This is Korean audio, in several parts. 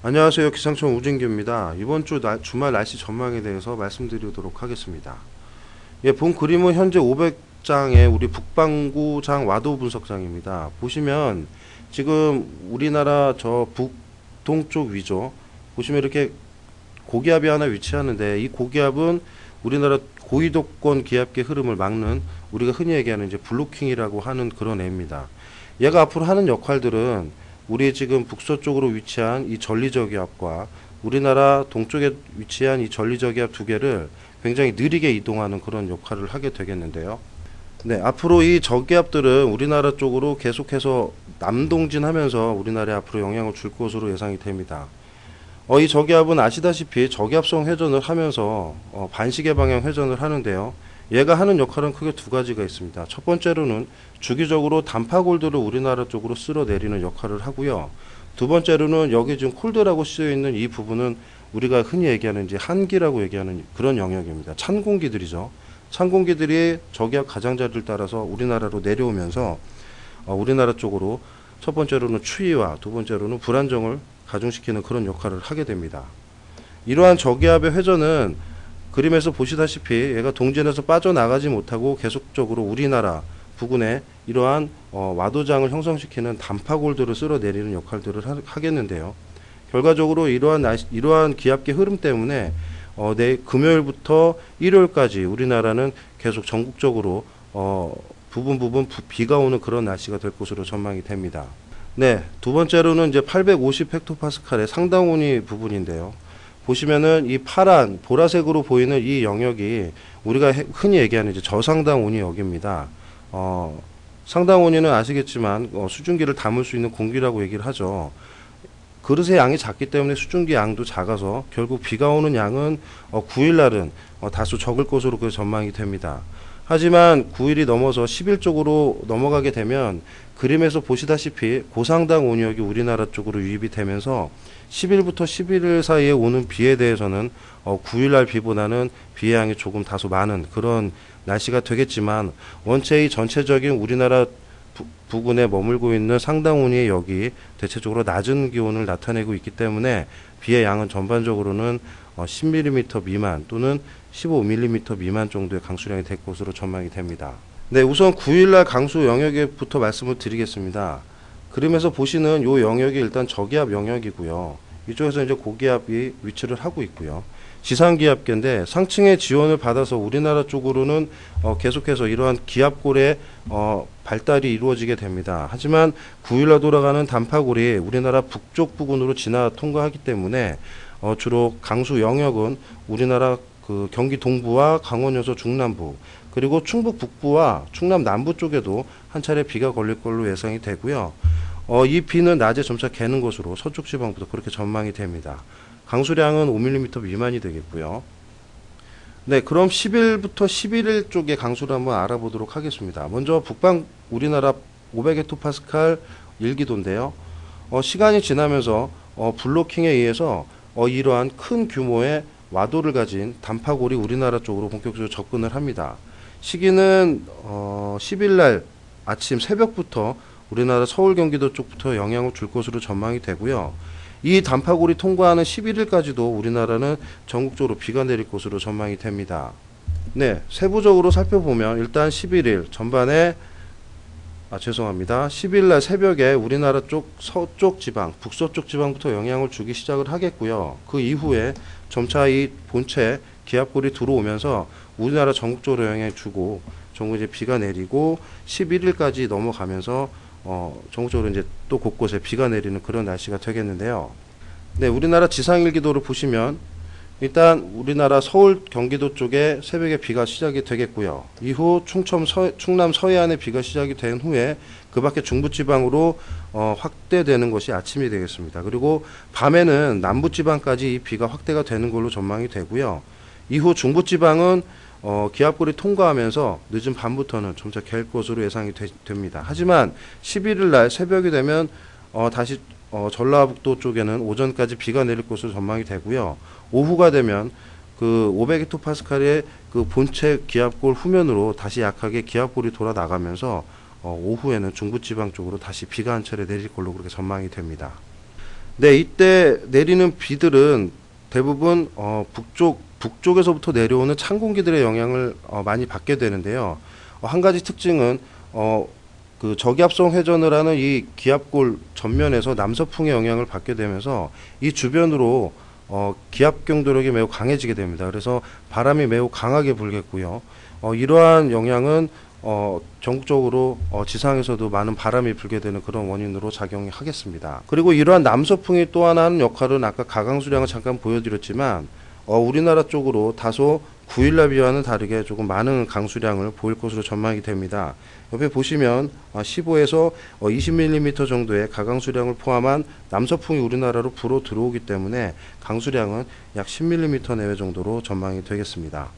안녕하세요. 기상청 우진규입니다. 이번 주 주말 날씨 전망에 대해서 말씀드리도록 하겠습니다. 예, 본 그림은 현재 500장의 우리 북반구장 와도 분석장입니다. 보시면 지금 우리나라 저 북동쪽 위죠. 보시면 이렇게 고기압이 하나 위치하는데, 이 고기압은 우리나라 고위도권 기압계 흐름을 막는, 우리가 흔히 얘기하는 이제 블로킹이라고 하는 그런 애입니다. 얘가 앞으로 하는 역할들은 우리 지금 북서쪽으로 위치한 이 전리저기압과 우리나라 동쪽에 위치한 이 전리저기압 두 개를 굉장히 느리게 이동하는 그런 역할을 하게 되겠는데요. 네, 앞으로 이 저기압들은 우리나라 쪽으로 계속해서 남동진하면서 우리나라에 앞으로 영향을 줄 것으로 예상이 됩니다. 이 저기압은 아시다시피 저기압성 회전을 하면서 반시계 방향 회전을 하는데요. 얘가 하는 역할은 크게 두 가지가 있습니다. 첫 번째로는 주기적으로 단파골들을 우리나라 쪽으로 쓸어내리는 역할을 하고요. 두 번째로는 여기 지금 콜드라고 쓰여 있는 이 부분은 우리가 흔히 얘기하는 이제 한기라고 얘기하는 그런 영역입니다. 찬 공기들이죠. 찬 공기들이 저기압 가장자리를 따라서 우리나라로 내려오면서 우리나라 쪽으로 첫 번째로는 추위와 두 번째로는 불안정을 가중시키는 그런 역할을 하게 됩니다. 이러한 저기압의 회전은 그림에서 보시다시피 얘가 동진에서 빠져나가지 못하고 계속적으로 우리나라 부근에 이러한 와도장을 형성시키는 단파골들을 쓸어내리는 역할들을 하겠는데요. 결과적으로 이러한 기압계 흐름 때문에 금요일부터 일요일까지 우리나라는 계속 전국적으로 부분 비가 오는 그런 날씨가 될 것으로 전망이 됩니다. 네, 두 번째로는 이제 850 헥토파스칼의 상당온이 부분인데요. 보시면은 이 파란 보라색으로 보이는 이 영역이 우리가 흔히 얘기하는 이제 저상당 온이역입니다. 상당 온이는 아시겠지만 수증기를 담을 수 있는 공기라고 얘기를 하죠. 그릇의 양이 작기 때문에 수증기 양도 작아서 결국 비가 오는 양은 9일 날은 다소 적을 것으로 그 전망이 됩니다. 하지만 9일이 넘어서 10일 쪽으로 넘어가게 되면 그림에서 보시다시피 고상당 온이역이 우리나라 쪽으로 유입이 되면서 10일부터 11일 사이에 오는 비에 대해서는 9일날 비보다는 비의 양이 조금 다소 많은 그런 날씨가 되겠지만, 원체 이 전체적인 우리나라 부근에 머물고 있는 상당 온이의 역이 대체적으로 낮은 기온을 나타내고 있기 때문에 비의 양은 전반적으로는 10mm 미만 또는 15mm 미만 정도의 강수량이 될 것으로 전망이 됩니다. 네, 우선 9일날 강수 영역부터 말씀을 드리겠습니다. 그림에서 보시는 이 영역이 일단 저기압 영역이고요. 이쪽에서 이제 고기압이 위치를 하고 있고요. 지상기압계인데 상층의 지원을 받아서 우리나라 쪽으로는 계속해서 이러한 기압골의 발달이 이루어지게 됩니다. 하지만 9일날 돌아가는 단파골이 우리나라 북쪽 부근으로 통과하기 때문에 주로 강수 영역은 우리나라 그 경기 동부와 강원 여서 중남부, 그리고 충북 북부와 충남 남부 쪽에도 한 차례 비가 걸릴 걸로 예상이 되고요. 이 비는 낮에 점차 개는 것으로 서쪽 지방부터 그렇게 전망이 됩니다. 강수량은 5mm 미만이 되겠고요. 네, 그럼 10일부터 11일 쪽의 강수를 한번 알아보도록 하겠습니다. 먼저 우리나라 500헥토파스칼 일기도인데요. 시간이 지나면서 블로킹에 의해서 이러한 큰 규모의 와도를 가진 단파골이 우리나라 쪽으로 본격적으로 접근을 합니다. 시기는 10일날 아침 새벽부터 우리나라 서울 경기도 쪽부터 영향을 줄 것으로 전망이 되고요. 이 단파골이 통과하는 11일까지도 우리나라는 전국적으로 비가 내릴 것으로 전망이 됩니다. 네, 세부적으로 살펴보면 일단 11일 전반에 10일날 새벽에 우리나라 쪽 서쪽 지방, 북서쪽 지방부터 영향을 주기 시작을 하겠고요. 그 이후에 점차 이 본체 기압골이 들어오면서 우리나라 전국적으로 영향을 주고 전국 이제 비가 내리고 11일까지 넘어가면서 전국적으로 이제 또 곳곳에 비가 내리는 그런 날씨가 되겠는데요. 네, 우리나라 지상일기도를 보시면 일단 우리나라 서울 경기도 쪽에 새벽에 비가 시작이 되겠고요. 이후 충남 서해안에 비가 시작이 된 후에 그 밖에 중부지방으로 확대되는 것이 아침이 되겠습니다. 그리고 밤에는 남부지방까지 이 비가 확대가 되는 걸로 전망이 되고요. 이후 중부지방은 기압골이 통과하면서 늦은 밤부터는 점차 갤 것으로 예상이 됩니다. 하지만 11일 날 새벽이 되면 다시 전라북도 쪽에는 오전까지 비가 내릴 것으로 전망이 되고요. 오후가 되면 그 500헥토파스칼의 그 본체 기압골 후면으로 다시 약하게 기압골이 돌아 나가면서 오후에는 중부지방 쪽으로 다시 비가 한 차례 내릴 걸로 그렇게 전망이 됩니다. 네, 이때 내리는 비들은 대부분 북쪽에서부터 내려오는 찬 공기들의 영향을 많이 받게 되는데요. 한 가지 특징은 그 저기압성 회전을 하는 이 기압골 전면에서 남서풍의 영향을 받게 되면서 이 주변으로 기압 경도력이 매우 강해지게 됩니다. 그래서 바람이 매우 강하게 불겠고요. 이러한 영향은 전국적으로 지상에서도 많은 바람이 불게 되는 그런 원인으로 작용하겠습니다. 그리고 이러한 남서풍이 또 하나 하는 역할은 아까 가강수량을 잠깐 보여드렸지만 우리나라 쪽으로 다소 9일 비와는 다르게 조금 많은 강수량을 보일 것으로 전망이 됩니다. 옆에 보시면 15에서 20mm 정도의 가강수량을 포함한 남서풍이 우리나라로 불어 들어오기 때문에 강수량은 약 10mm 내외 정도로 전망이 되겠습니다.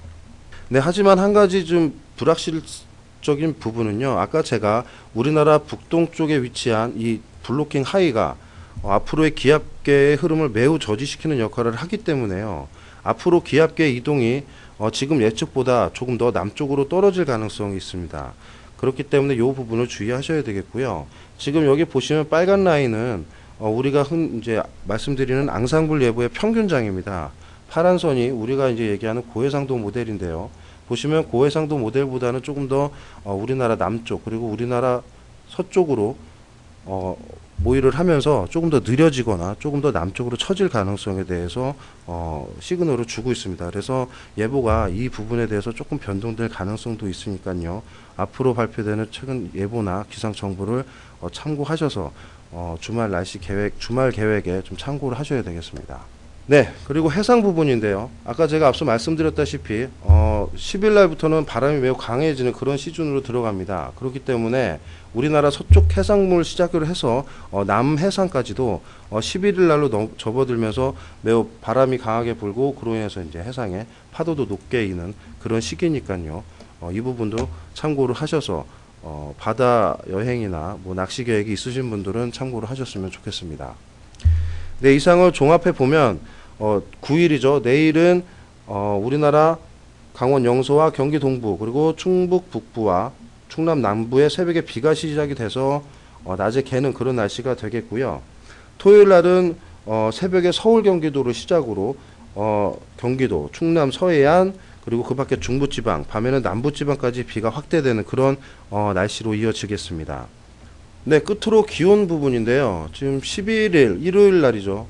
네, 하지만 한 가지 좀 불확실적인 부분은요. 아까 제가 우리나라 북동쪽에 위치한 이 블로킹 하이가 앞으로의 기압계의 흐름을 매우 저지시키는 역할을 하기 때문에요. 앞으로 기압계 이동이 지금 예측보다 조금 더 남쪽으로 떨어질 가능성이 있습니다. 그렇기 때문에 이 부분을 주의하셔야 되겠고요. 지금 여기 보시면 빨간 라인은 우리가 이제 말씀드리는 앙상블 예보의 평균장입니다. 파란 선이 우리가 이제 얘기하는 고해상도 모델인데요. 보시면 고해상도 모델보다는 조금 더 우리나라 남쪽 그리고 우리나라 서쪽으로 모의를 하면서 조금 더 느려지거나 조금 더 남쪽으로 처질 가능성에 대해서 시그널을 주고 있습니다. 그래서 예보가 이 부분에 대해서 조금 변동될 가능성도 있으니까요. 앞으로 발표되는 최근 예보나 기상 정보를 참고하셔서 주말 날씨 계획, 주말 계획에 좀 참고를 하셔야 되겠습니다. 네, 그리고 해상 부분인데요. 아까 제가 앞서 말씀드렸다시피 10일 날부터는 바람이 매우 강해지는 그런 시즌으로 들어갑니다. 그렇기 때문에 우리나라 서쪽 해상물 시작을 해서 남해상까지도 11일 날로 접어들면서 매우 바람이 강하게 불고 그로 인해서 이제 해상에 파도도 높게 이는 그런 시기니까요. 이 부분도 참고를 하셔서 바다 여행이나 뭐 낚시 계획이 있으신 분들은 참고를 하셨으면 좋겠습니다. 네, 이상을 종합해 보면 9일이죠. 내일은 우리나라 강원 영서와 경기 동부 그리고 충북 북부와 충남 남부에 새벽에 비가 시작이 돼서 낮에 개는 그런 날씨가 되겠고요. 토요일 날은 새벽에 서울 경기도를 시작으로 경기도 충남 서해안 그리고 그 밖에 중부지방 밤에는 남부지방까지 비가 확대되는 그런 날씨로 이어지겠습니다. 네, 끝으로 기온 부분인데요. 지금 11일 일요일 날이죠.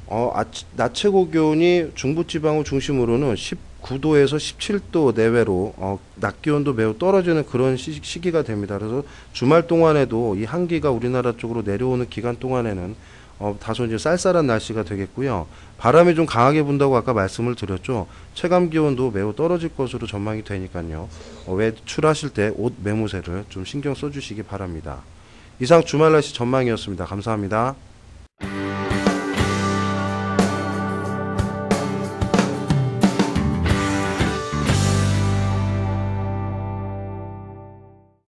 낮 최고 기온이 중부지방을 중심으로는 19도에서 17도 내외로 낮 기온도 매우 떨어지는 그런 시기가 됩니다. 그래서 주말 동안에도 이 한기가 우리나라 쪽으로 내려오는 기간 동안에는 다소 이제 쌀쌀한 날씨가 되겠고요. 바람이 좀 강하게 분다고 아까 말씀을 드렸죠. 체감 기온도 매우 떨어질 것으로 전망이 되니까요. 외출하실 때 옷 매무새를 좀 신경 써주시기 바랍니다. 이상 주말 날씨 전망이었습니다. 감사합니다.